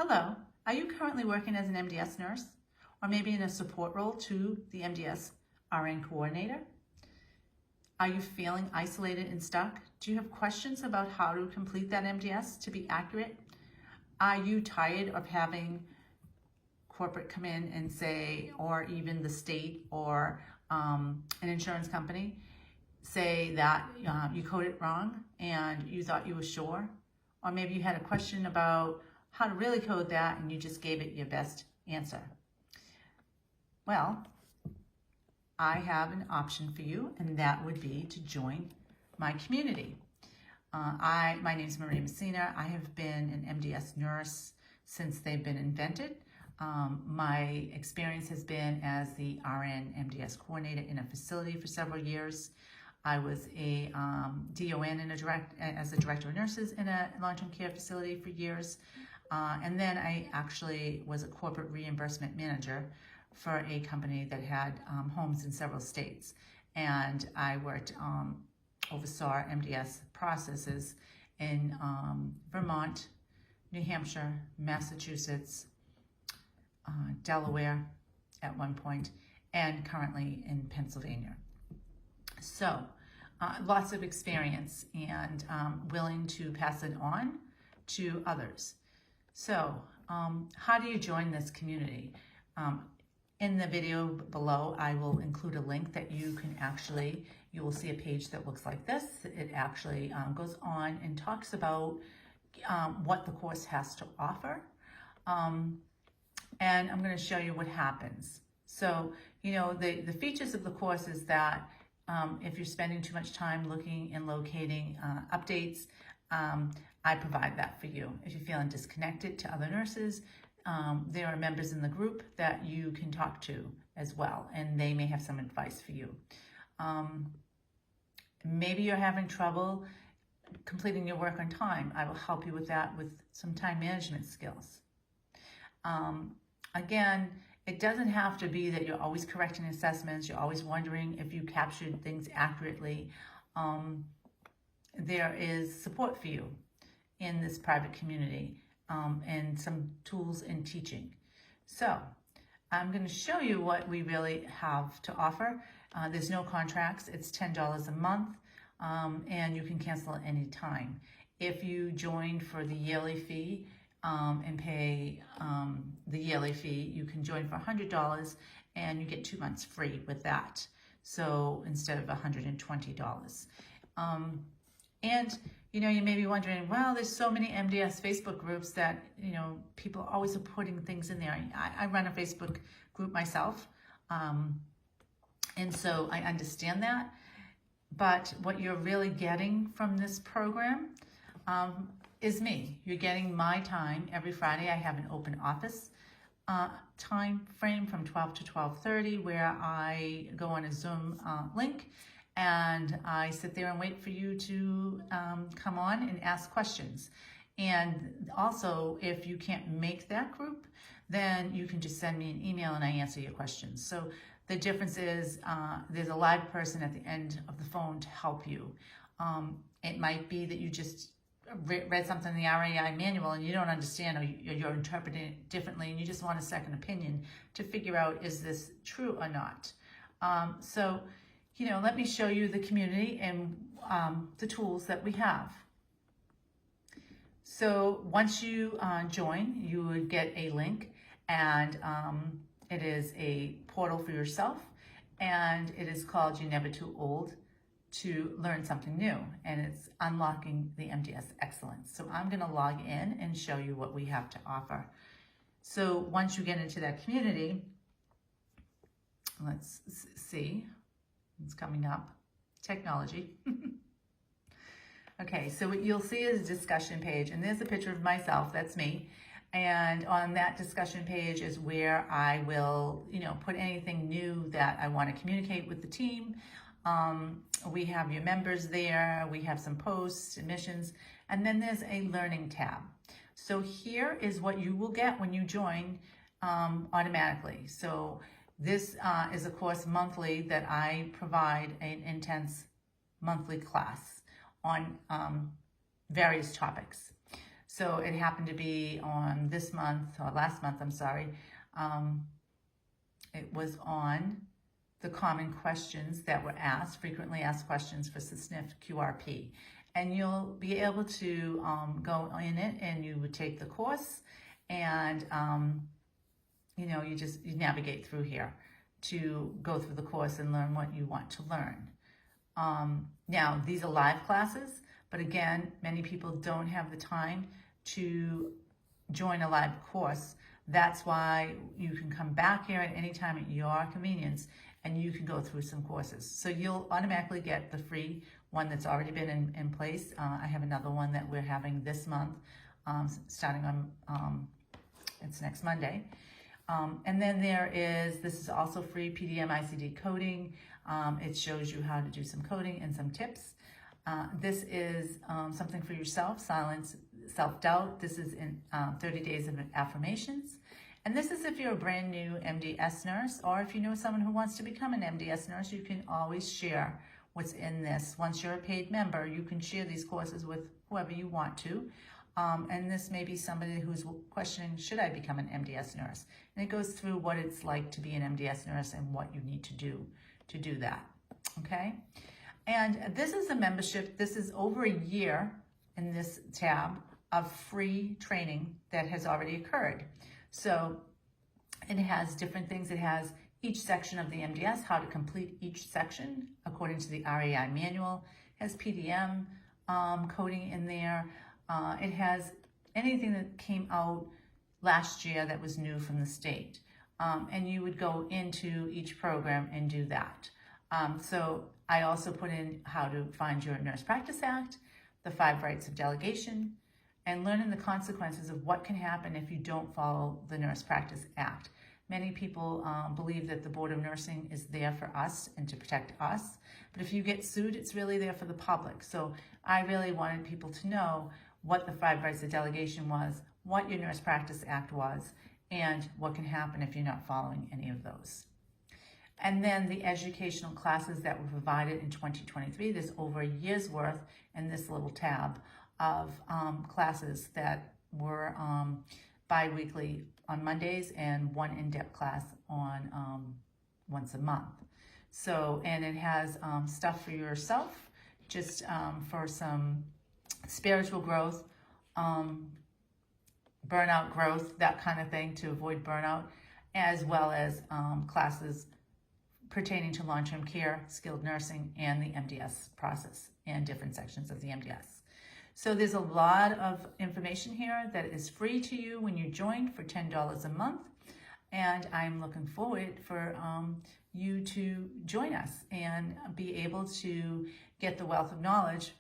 Hello, are you currently working as an MDS nurse or maybe in a support role to the MDS RN coordinator? Are you feeling isolated and stuck? Do you have questions about how to complete that MDS to be accurate? Are you tired of having corporate come in and say, or even the state or an insurance company say that you coded it wrong and you thought you were sure? Or maybe you had a question about how to really code that and you just gave it your best answer. Well, I have an option for you, and that would be to join my community. My name is Maria Messina. I have been an MDS nurse since they've been invented. My experience has been as the RN MDS coordinator in a facility for several years. I was a DON as a director of nurses in a long-term care facility for years. And then I actually was a corporate reimbursement manager for a company that had homes in several states. And I worked, oversaw MDS processes in Vermont, New Hampshire, Massachusetts, Delaware at one point, and currently in Pennsylvania. So lots of experience and willing to pass it on to others. So how do you join this community? In the video below, I will include a link that you can actually, you will see a page that looks like this. It actually goes on and talks about what the course has to offer. And I'm going to show you what happens. So, you know, the features of the course is that if you're spending too much time looking and locating updates, I provide that for you. If you're feeling disconnected to other nurses, there are members in the group that you can talk to as well, and they may have some advice for you. Maybe you're having trouble completing your work on time. I will help you with that with some time management skills. Again, it doesn't have to be that you're always correcting assessments, you're always wondering if you captured things accurately. There is support for you in this private community and some tools in teaching. So I'm going to show you what we really have to offer. There's no contracts. It's $10 a month, and you can cancel at any time. If you join for the yearly fee and pay the yearly fee, you can join for $100 and you get 2 months free with that. So instead of $120. And you know, you may be wondering, well, there's so many MDS Facebook groups that, you know, people always are putting things in there. I run a Facebook group myself, and so I understand that. But what you're really getting from this program is me. You're getting my time every Friday. I have an open office time frame from 12 to 12:30 where I go on a Zoom link. And I sit there and wait for you to come on and ask questions. And also, if you can't make that group, then you can just send me an email and I answer your questions. So the difference is there's a live person at the end of the phone to help you. It might be that you just read something in the RAI manual and you don't understand, or you're interpreting it differently and you just want a second opinion to figure out, is this true or not? So, you know, let me show you the community and the tools that we have. So once you join, you would get a link, and it is a portal for yourself, and it is called You're Never Too Old to Learn Something New, and it's unlocking the MDS excellence. So I'm going to log in and show you what we have to offer. So once you get into that community, let's see. It's coming up. Technology. Okay, so what you'll see is a discussion page, and there's a picture of myself. That's me. And on that discussion page is where I will, you know, put anything new that I want to communicate with the team. We have your members there. We have some posts, submissions, and then there's a learning tab. So here is what you will get when you join automatically. So this is a course monthly that I provide an intense monthly class on various topics. So it happened to be on this month, or last month, I'm sorry. It was on the common questions that were asked, frequently asked questions for SNF QRP. And you'll be able to go in it, and you would take the course, and you know, you navigate through here to go through the course and learn what you want to learn. Now, these are live classes, but again, many people don't have the time to join a live course. That's why you can come back here at any time at your convenience, and you can go through some courses. So you'll automatically get the free one that's already been in place. I have another one that we're having this month, starting on, it's next Monday. And then this is also free, PDM ICD coding. It shows you how to do some coding and some tips. This is something for yourself, silence self-doubt. This is in 30 days of affirmations. And this is if you're a brand new MDS nurse, or if you know someone who wants to become an MDS nurse, you can always share what's in this. Once you're a paid member, you can share these courses with whoever you want to. And this may be somebody who's questioning, should I become an MDS nurse? And it goes through what it's like to be an MDS nurse and what you need to do that, okay? And this is a membership. This is over a year in this tab of free training that has already occurred. So it has different things. It has each section of the MDS, how to complete each section according to the RAI manual. It has PDM coding in there. It has anything that came out last year that was new from the state. And you would go into each program and do that. So I also put in how to find your Nurse Practice Act, the 5 rights of delegation, and learning the consequences of what can happen if you don't follow the Nurse Practice Act. Many people believe that the Board of Nursing is there for us and to protect us. But if you get sued, it's really there for the public. So I really wanted people to know what the 5 rights of delegation was, what your Nurse Practice Act was, and what can happen if you're not following any of those. And then the educational classes that were provided in 2023, there's over a year's worth in this little tab of classes that were bi-weekly on Mondays and one in-depth class on once a month. So, and it has stuff for yourself, just for some spiritual growth, burnout growth, that kind of thing, to avoid burnout, as well as classes pertaining to long-term care, skilled nursing, and the MDS process and different sections of the MDS. So there's a lot of information here that is free to you when you join for $10 a month. And I'm looking forward for you to join us and be able to get the wealth of knowledge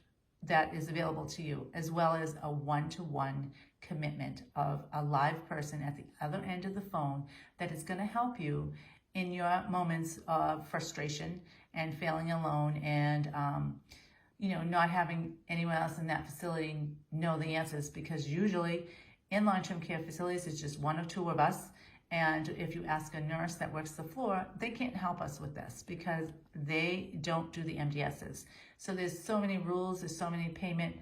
that is available to you, as well as a one-to-one commitment of a live person at the other end of the phone that is going to help you in your moments of frustration and feeling alone, and you know, not having anyone else in that facility know the answers, because usually in long-term care facilities, it's just 1 or 2 of us. And if you ask a nurse that works the floor, they can't help us with this because they don't do the MDSs. So there's so many rules, there's so many payment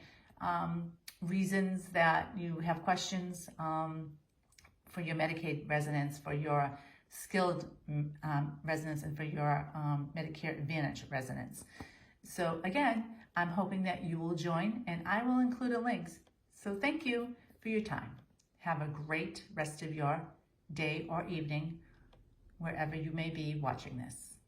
reasons that you have questions for your Medicaid residents, for your skilled residents, and for your Medicare Advantage residents. So again, I'm hoping that you will join, and I will include a link. So thank you for your time. Have a great rest of your day or evening, wherever you may be watching this.